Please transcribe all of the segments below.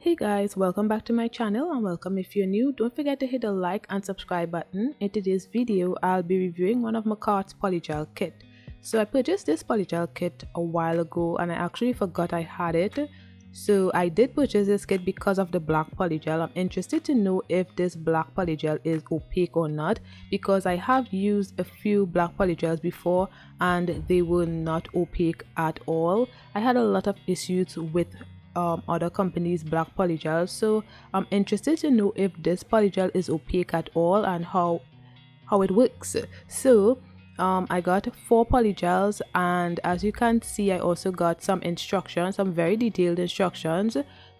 Hey guys, welcome back to my channel and welcome if you're new. Don't forget to hit the like and subscribe button. In today's video, I'll be reviewing one of Makartt's Polygel Kit. So I purchased this Polygel Kit a while ago and I actually forgot I had it. So I did purchase this kit because of the black polygel. I'm interested to know if this black polygel is opaque or not because I have used a few black polygels before and they were not opaque at all. I had a lot of issues with other companies' black polygel, so I'm interested to know if this polygel is opaque at all and how it works. So I got 4 polygels, and as you can see I also got some instructions, some very detailed instructions.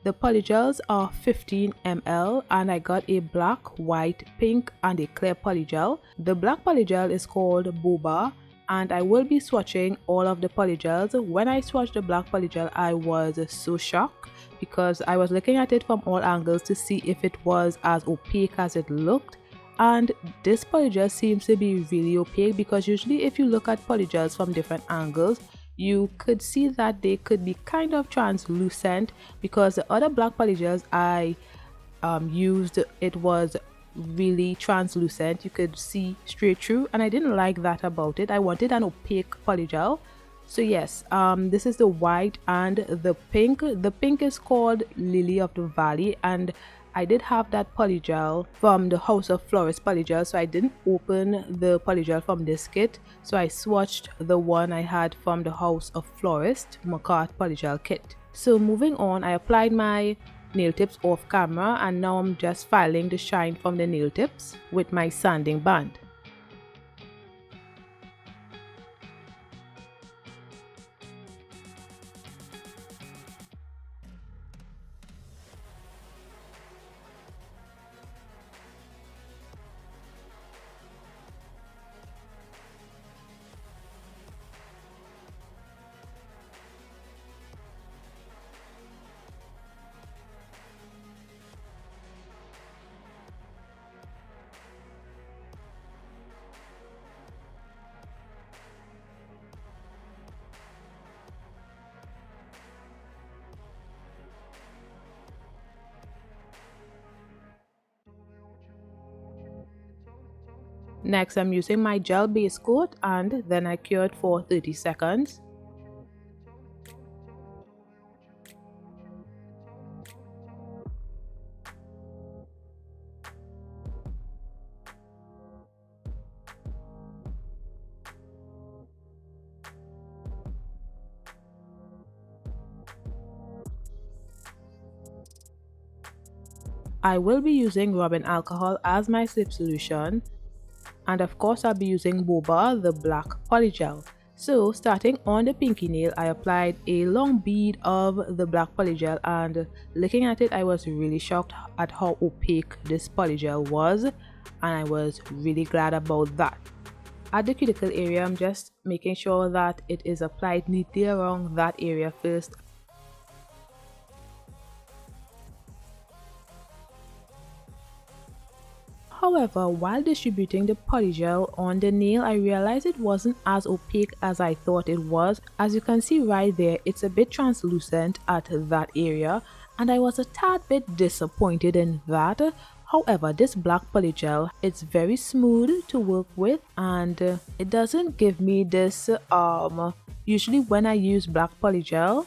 The polygels are 15 ml and I got a black, white, pink and a clear polygel. The black polygel is called Boba and I will be swatching all of the polygels. When I swatched the black polygel, I was so shocked because I was looking at it from all angles to see if it was as opaque as it looked. And this polygel seems to be really opaque because usually if you look at polygels from different angles, you could see that they could be kind of translucent because the other black polygels I used, it was really translucent. You could see straight through and I didn't like that about it. I wanted an opaque polygel. So yes, this is the white and the pink. The pink is called Lily of the Valley and I did have that polygel from the House of Florist polygel, so I didn't open the polygel from this kit, so I swatched the one I had from the House of Florist Makartt Polygel Kit. So moving on, I applied my nail tips off camera and now I'm just filing the shine from the nail tips with my sanding band. Next, I'm using my gel base coat and then I cured for 30 seconds. I will be using rubbing alcohol as my slip solution. And of course I'll be using Boba, the black polygel. So starting on the pinky nail, I applied a long bead of the black polygel and looking at it I was really shocked at how opaque this polygel was and I was really glad about that. At the cuticle area, I'm just making sure that it is applied neatly around that area first. However, while distributing the polygel on the nail, I realized it wasn't as opaque as I thought it was. As you can see right there, it's a bit translucent at that area and I was a tad bit disappointed in that. However, this black polygel, it's very smooth to work with and it doesn't give me this, usually when I use black polygel,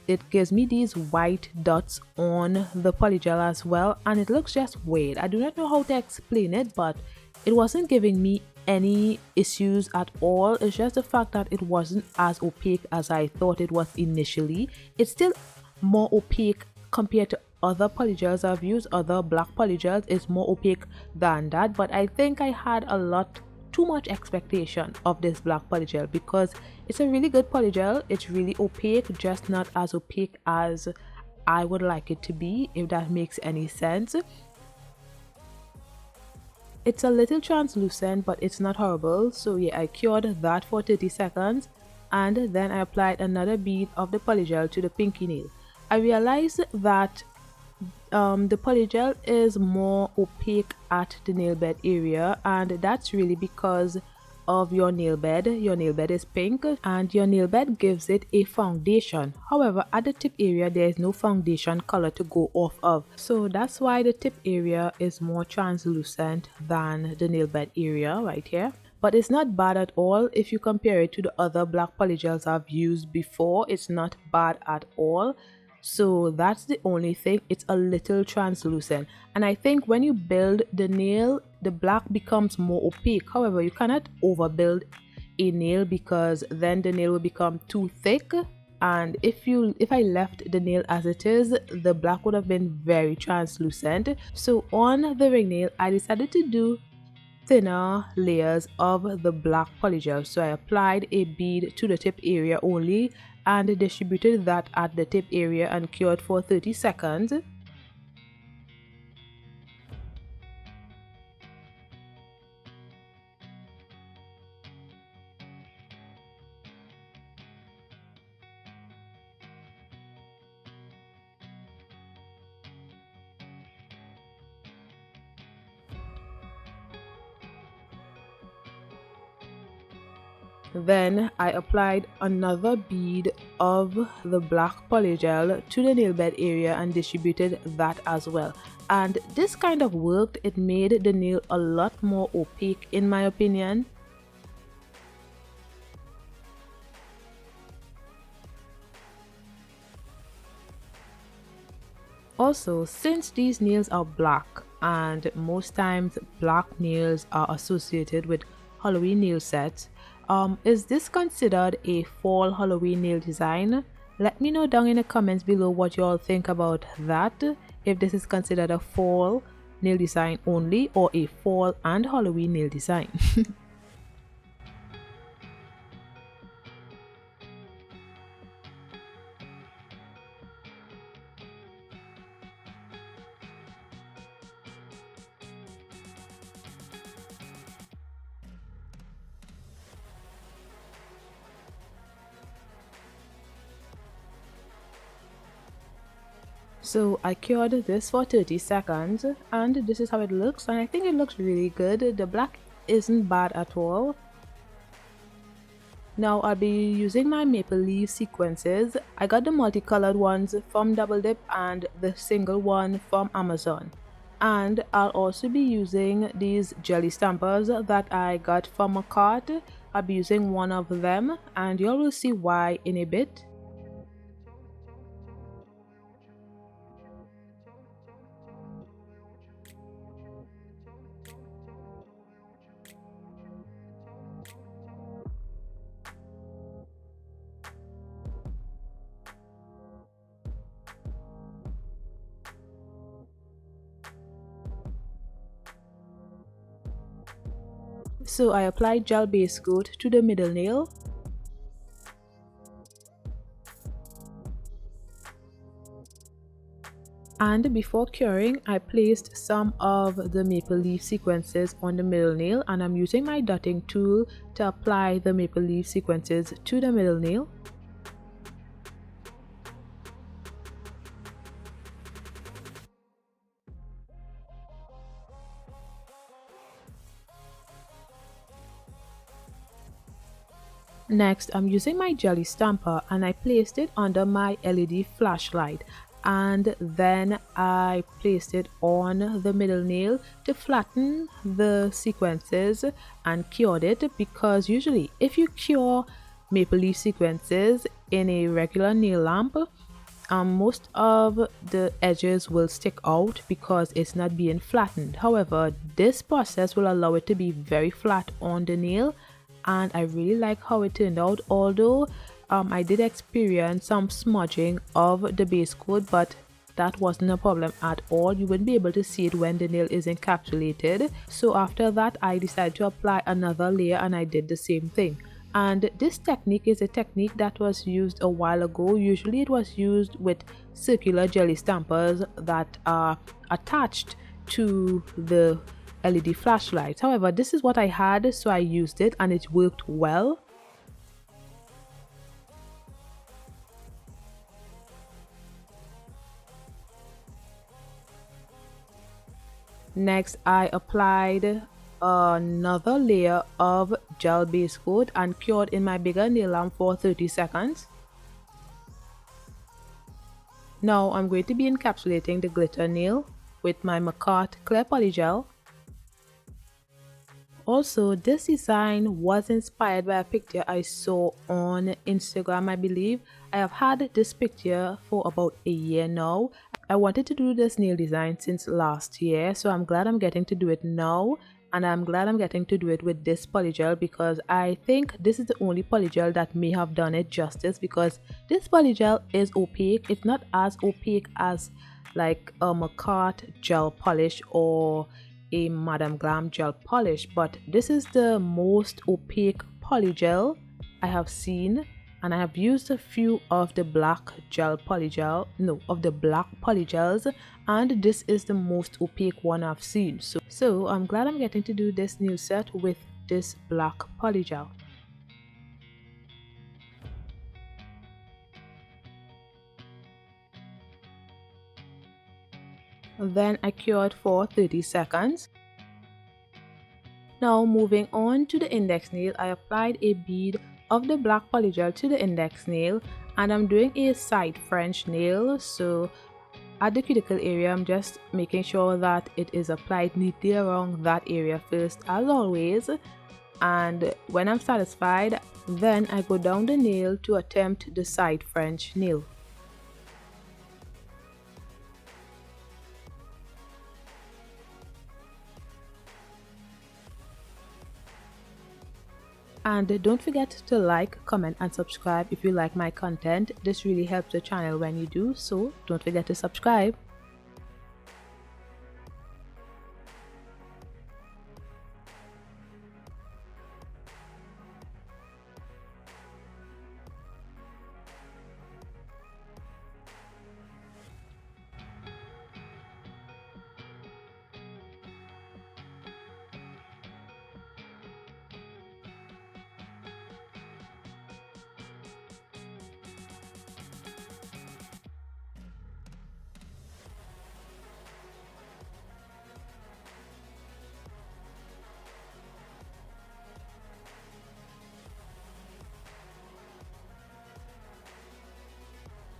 it gives me these white dots on the polygel as well and it looks just weird. I do not know how to explain it, but it wasn't giving me any issues at all. It's just the fact that it wasn't as opaque as I thought it was initially. It's still more opaque compared to other polygels I've used. Other black polygels is more opaque than that, but I think I had a lot too much expectation of this black polygel because it's a really good polygel. It's really opaque, just not as opaque as I would like it to be, if that makes any sense. It's a little translucent but it's not horrible. So yeah, I cured that for 30 seconds and then I applied another bead of the polygel to the pinky nail. I realized that the polygel is more opaque at the nail bed area and that's really because of your nail bed is pink and your nail bed gives it a foundation. However, at the tip area there is no foundation color to go off of, so that's why the tip area is more translucent than the nail bed area right here. But it's not bad at all if you compare it to the other black polygels I've used before. It's not bad at all. So that's the only thing, it's a little translucent, and I think when you build the nail the black becomes more opaque. However, you cannot overbuild a nail because then the nail will become too thick, and if I left the nail as it is, the black would have been very translucent. So on the ring nail I decided to do thinner layers of the black polygel. So I applied a bead to the tip area only and distributed that at the tip area and cured for 30 seconds. Then I applied another bead of the black polygel to the nail bed area and distributed that as well. And this kind of worked. It made the nail a lot more opaque in my opinion. Also, since these nails are black and most times black nails are associated with Halloween nail sets, is this considered a fall Halloween nail design? Let me know down in the comments below what you all think about that, if this is considered a fall nail design only or a fall and Halloween nail design. So I cured this for 30 seconds and this is how it looks, and I think it looks really good. The black isn't bad at all. Now I'll be using my maple leaf sequences. I got the multicolored ones from Double Dip and the single one from Amazon. And I'll also be using these jelly stampers that I got from Makartt. I'll be using one of them and you all will see why in a bit. So I applied gel base coat to the middle nail. And before curing, I placed some of the maple leaf sequences on the middle nail, and I'm using my dotting tool to apply the maple leaf sequences to the middle nail. Next, I'm using my jelly stamper and I placed it under my LED flashlight, and then I placed it on the middle nail to flatten the sequences and cured it, because usually if you cure maple leaf sequences in a regular nail lamp, most of the edges will stick out because it's not being flattened. However, this process will allow it to be very flat on the nail, and I really like how it turned out. Although I did experience some smudging of the base coat, but that wasn't a problem at all. You wouldn't be able to see it when the nail is encapsulated. So after that I decided to apply another layer and I did the same thing. And this technique is a technique that was used a while ago. Usually it was used with circular jelly stampers that are attached to the LED flashlights. However, this is what I had, so I used it and it worked well. Next, I applied another layer of gel base coat and cured in my bigger nail lamp for 30 seconds. Now I'm going to be encapsulating the glitter nail with my Makartt Clear Polygel. Also, this design was inspired by a picture I saw on Instagram, I believe. I have had this picture for about a year now. I wanted to do this nail design since last year, so I'm glad I'm getting to do it now. And I'm glad I'm getting to do it with this polygel because I think this is the only polygel that may have done it justice, because this polygel is opaque. It's not as opaque as like a Makartt gel polish or a Madame Glam gel polish, but this is the most opaque polygel I have seen, and I have used a few of the black polygels, and this is the most opaque one I've seen. So I'm glad I'm getting to do this new set with this black polygel. Then I cured for 30 seconds. Now moving on to the index nail, I applied a bead of the black polygel to the index nail, and I'm doing a side French nail. So at the cuticle area, I'm just making sure that it is applied neatly around that area first, as always. And when I'm satisfied, then I go down the nail to attempt the side French nail. And don't forget to like, comment and subscribe if you like my content. This really helps the channel when you do, so don't forget to subscribe.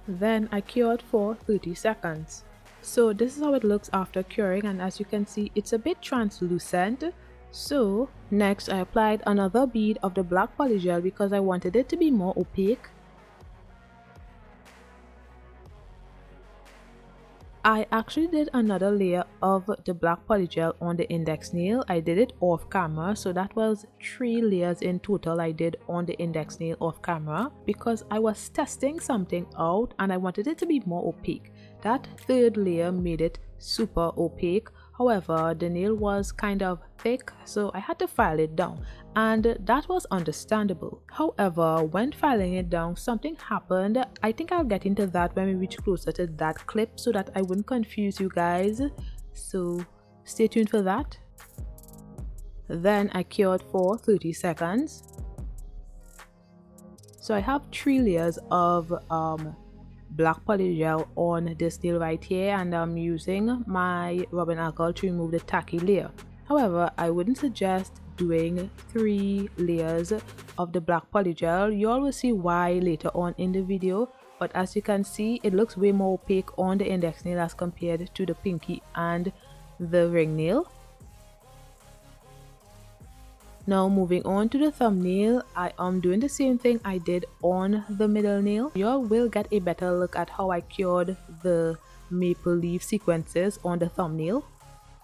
Then I cured for 30 seconds. So this is how it looks after curing, and as you can see, it's a bit translucent. So next I applied another bead of the black polygel because I wanted it to be more opaque. I actually did another layer of the black polygel on the index nail. I did it off camera, so that was 3 layers in total I did on the index nail off camera because I was testing something out and I wanted it to be more opaque. That third layer made it super opaque. However, the nail was kind of thick, so I had to file it down, and that was understandable. However, when filing it down, something happened. I think I'll get into that when we reach closer to that clip so that I wouldn't confuse you guys. So stay tuned for that. Then I cured for 30 seconds. So I have 3 layers of black polygel on this nail right here, and I'm using my rubbing alcohol to remove the tacky layer. However, I wouldn't suggest doing 3 layers of the black polygel. You all will see why later on in the video, but as you can see, it looks way more opaque on the index nail as compared to the pinky and the ring nail. Now moving on to the thumbnail, I am doing the same thing I did on the middle nail. You will get a better look at how I cured the maple leaf sequences on the thumbnail.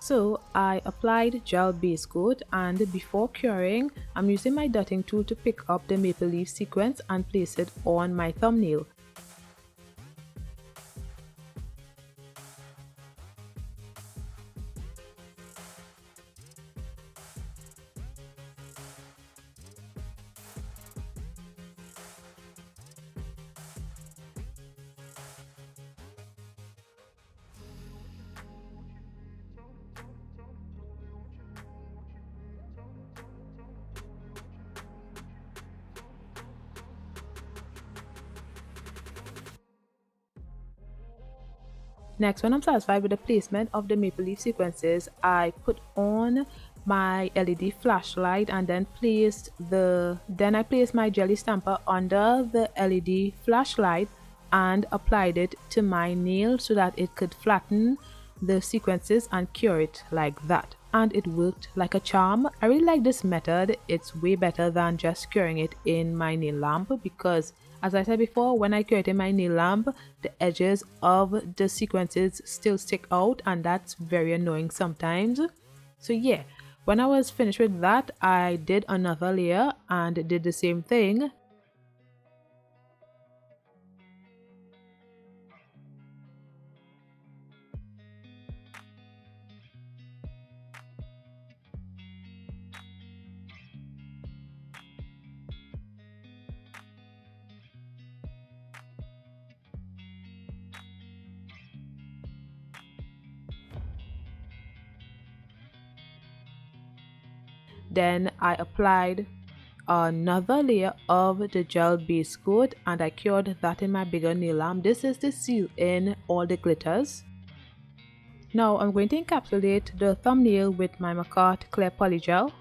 So I applied gel base coat, and before curing, I'm using my dotting tool to pick up the maple leaf sequence and place it on my thumbnail. Next, when I'm satisfied with the placement of the maple leaf sequences, I put on my LED flashlight and then I placed my jelly stamper under the LED flashlight and applied it to my nail so that it could flatten the sequences and cure it like that, and it worked like a charm. I really like this method. It's way better than just curing it in my nail lamp, because as I said before, when I cure it in my nail lamp, the edges of the sequences still stick out, and that's very annoying sometimes. So yeah, when I was finished with that, I did another layer and did the same thing. Then I applied another layer of the gel base coat and I cured that in my bigger nail lamp. This is to seal in all the glitters. Now I'm going to encapsulate the thumbnail with my Makartt Clear Polygel.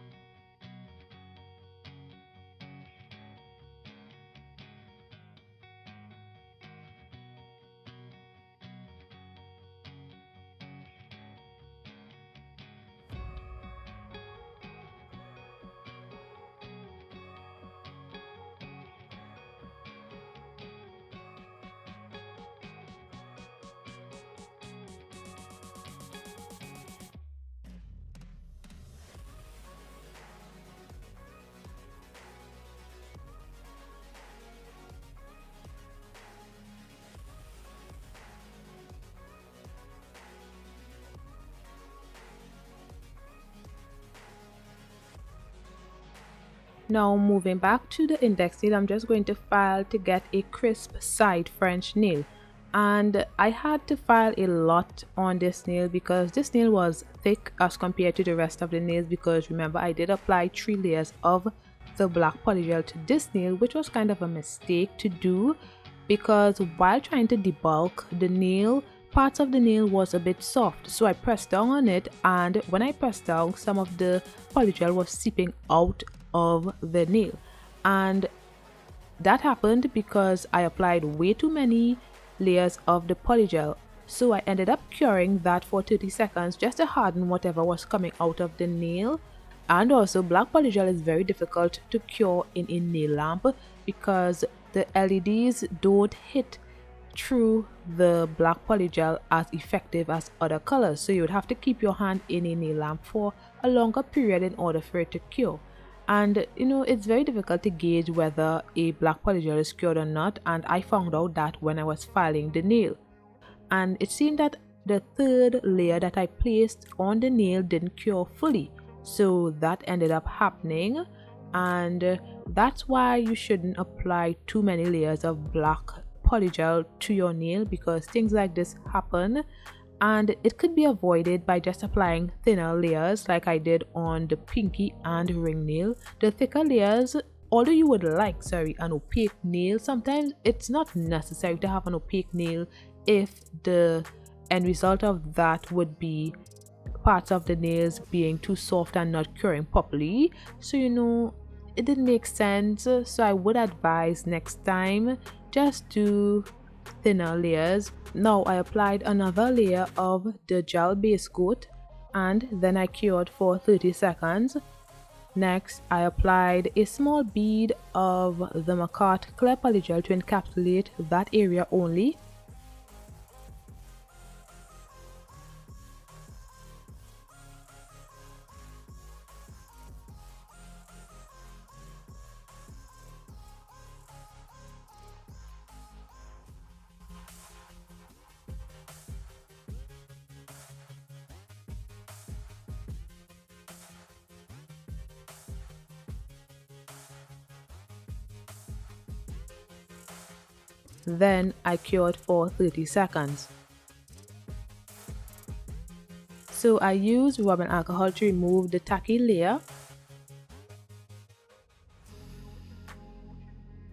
Now moving back to the index nail, I'm just going to file to get a crisp side French nail. And I had to file a lot on this nail because this nail was thick as compared to the rest of the nails, because remember I did apply 3 layers of the black polygel to this nail, which was kind of a mistake to do because while trying to debulk the nail, parts of the nail was a bit soft, so I pressed down on it, and when I pressed down, some of the polygel was seeping out of the nail, and that happened because I applied way too many layers of the polygel. So I ended up curing that for 30 seconds just to harden whatever was coming out of the nail. And also black polygel is very difficult to cure in a nail lamp because the LEDs don't hit through the black polygel as effective as other colors, so you would have to keep your hand in a nail lamp for a longer period in order for it to cure. And you know, it's very difficult to gauge whether a black polygel is cured or not, and I found out that when I was filing the nail. And it seemed that the third layer that I placed on the nail didn't cure fully, so that ended up happening, and that's why you shouldn't apply too many layers of black polygel to your nail, because things like this happen. And it could be avoided by just applying thinner layers like I did on the pinky and ring nail. The thicker layers, although you would like an opaque nail, sometimes it's not necessary to have an opaque nail if the end result of that would be parts of the nails being too soft and not curing properly. So you know, it didn't make sense, so I would advise next time just do thinner layers. Now I applied another layer of the gel base coat and then I cured for 30 seconds. Next I applied a small bead of the Makartt Clear Polygel to encapsulate that area only. Then I cured for 30 seconds. So I used rubbing alcohol to remove the tacky layer,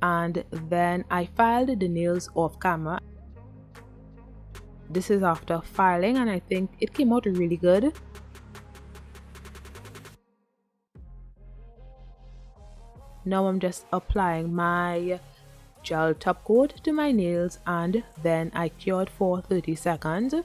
and then I filed the nails off camera. This is after filing and I think it came out really good. Now I'm just applying my gel top coat to my nails and then I cured for 30 seconds.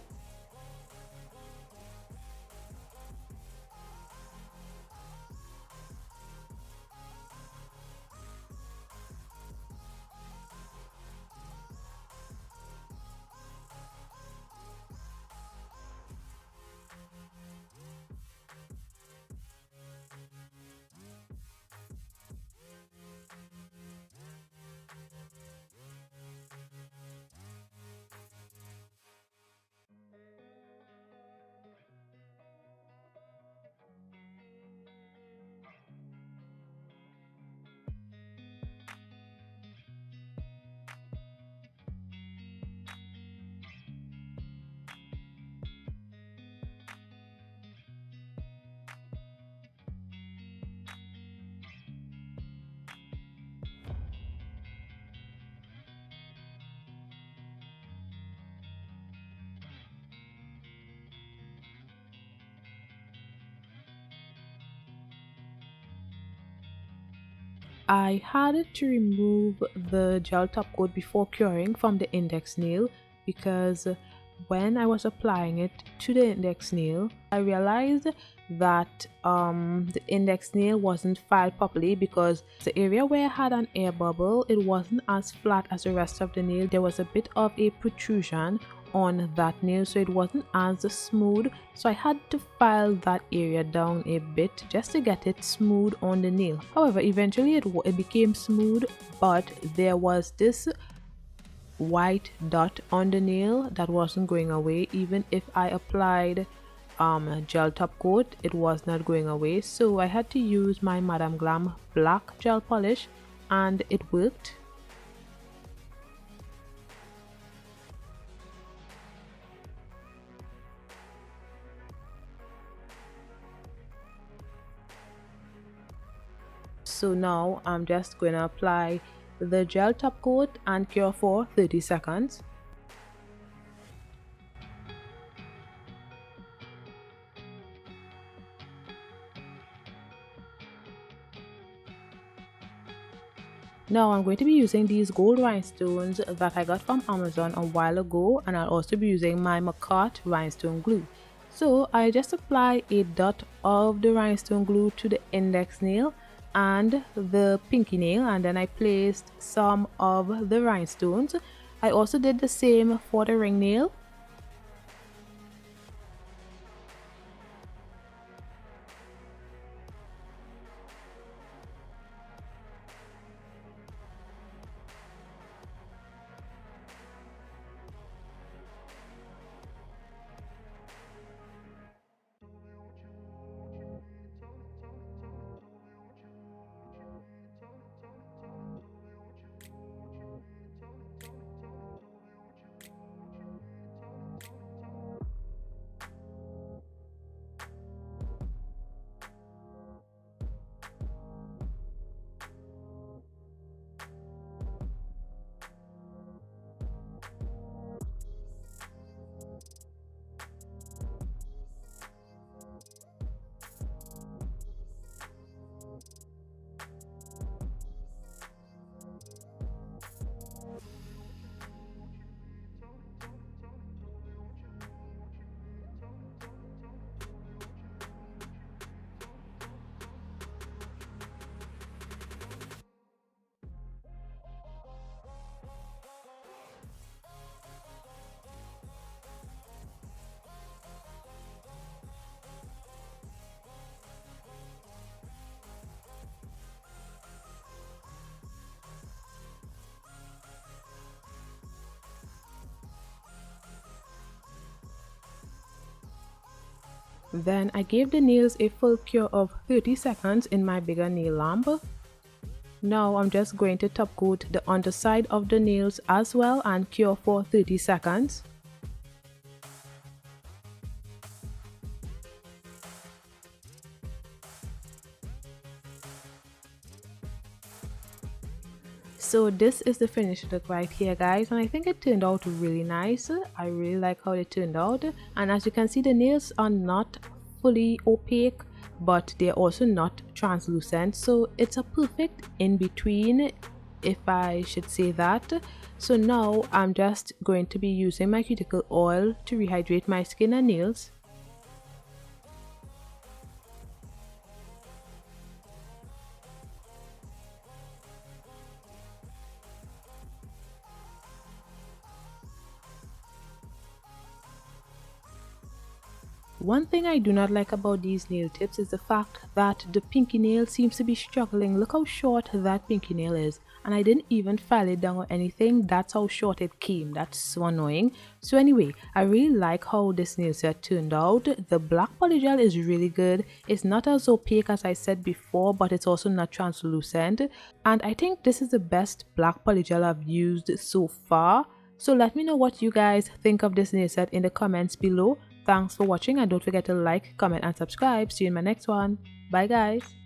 I had to remove the gel top coat before curing from the index nail because when I was applying it to the index nail, I realized that the index nail wasn't filed properly because the area where I had an air bubble, it wasn't as flat as the rest of the nail. There was a bit of a protrusion on that nail, so it wasn't as smooth, so I had to file that area down a bit just to get it smooth on the nail. However, eventually it became smooth, but there was this white dot on the nail that wasn't going away. Even if I applied gel top coat, it was not going away, so I had to use my Madame Glam black gel polish and it worked. So now I'm just going to apply the gel top coat and cure for 30 seconds. Now I'm going to be using these gold rhinestones that I got from Amazon a while ago, and I'll also be using my Makartt rhinestone glue. So I just apply a dot of the rhinestone glue to the index nail and the pinky nail, and then I placed some of the rhinestones. I also did the same for the ring nail. Then I gave the nails a full cure of 30 seconds in my bigger nail lamp. Now I'm just going to top coat the underside of the nails as well and cure for 30 seconds. So this is the finished look right here, guys, and I think it turned out really nice. I really like how it turned out, and as you can see, the nails are not fully opaque, but they're also not translucent, so it's a perfect in between, if I should say that. So now I'm just going to be using my cuticle oil to rehydrate my skin and nails. One thing I do not like about these nail tips is the fact that the pinky nail seems to be struggling. Look how short that pinky nail is, and I didn't even file it down or anything. That's how short it came. That's so annoying. So anyway, I really like how this nail set turned out. The black polygel is really good. It's not as opaque as I said before, but it's also not translucent, and I think this is the best black polygel I've used so far. So let me know what you guys think of this nail set in the comments below. Thanks for watching, and don't forget to like, comment and subscribe. See you in my next one. Bye guys.